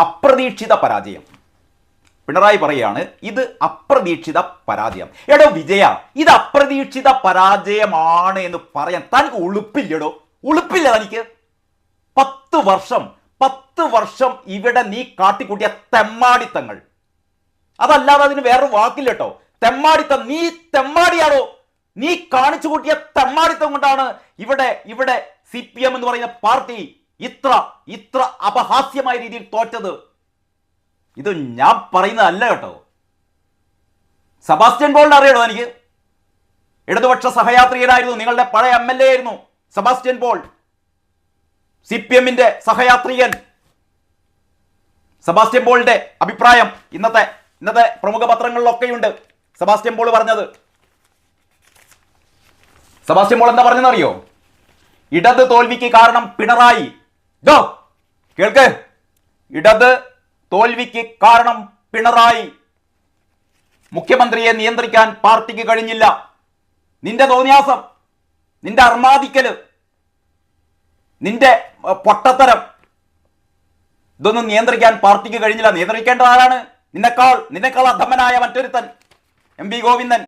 അപ്രതീക്ഷിത പരാജയം. പിണറായി പറയാണ് ഇത് അപ്രതീക്ഷിത പരാജയം. എടോ വിജയ, ഇത് അപ്രതീക്ഷിത പരാജയമാണ് എന്ന് പറയാൻ തനിക്ക് ഉളുപ്പില്ലടോ, ഉളുപ്പില്ല തനിക്ക്. 10 വർഷം ഇവിടെ നീ കാട്ടിക്കൂട്ടിയ തെമ്മാടിത്തങ്ങൾ, അതല്ലാതെ അതിന് വേറൊരു വാക്കില്ല കേട്ടോ. തെമ്മാടിത്തം, നീ തെമ്മാടിയാണോ? നീ കാണിച്ചു കൂട്ടിയ തെമ്മാടിത്തം കൊണ്ടാണ് ഇവിടെ CPM എന്ന് പറയുന്ന പാർട്ടി ഇത്ര അപഹാസ്യമായ രീതിയിൽ തോറ്റത്. ഇത് ഞാൻ പറയുന്നതല്ല കേട്ടോ. സെബാസ്റ്റ്യൻ പോളിനെ അറിയണോ എനിക്ക്? ഇടതുപക്ഷ സഹയാത്രികനായിരുന്നു, നിങ്ങളുടെ പഴയ MLA ആയിരുന്നു സെബാസ്റ്റ്യൻ പോൾ, CPM-ന്റെ സഹയാത്രികൻ. സെബാസ്റ്റ്യൻ പോളിന്റെ അഭിപ്രായം ഇന്നത്തെ പ്രമുഖ പത്രങ്ങളിലൊക്കെയുണ്ട്. സെബാസ്റ്റ്യൻ പോൾ പറഞ്ഞത്, സെബാസ്റ്റ്യൻ പോൾ എന്താ പറഞ്ഞെന്നറിയോ? ഇടത് തോൽവിക്ക് കാരണം പിണറായി. കേൾക്ക്, ഇടത് തോൽവിക്ക് കാരണം പിണറായി. മുഖ്യമന്ത്രിയെ നിയന്ത്രിക്കാൻ പാർട്ടിക്ക് കഴിഞ്ഞില്ല. നിന്റെ തോന്നിയാസം, നിന്റെ അർമാദിക്കല്, നിന്റെ പൊട്ടത്തരം, ഇതൊന്നും നിയന്ത്രിക്കാൻ പാർട്ടിക്ക് കഴിഞ്ഞില്ല. നിയന്ത്രിക്കേണ്ട ആരാണ്? നിന്നെക്കാൾ അധമനായ മറ്റൊരുത്തൻ, MV ഗോവിന്ദൻ.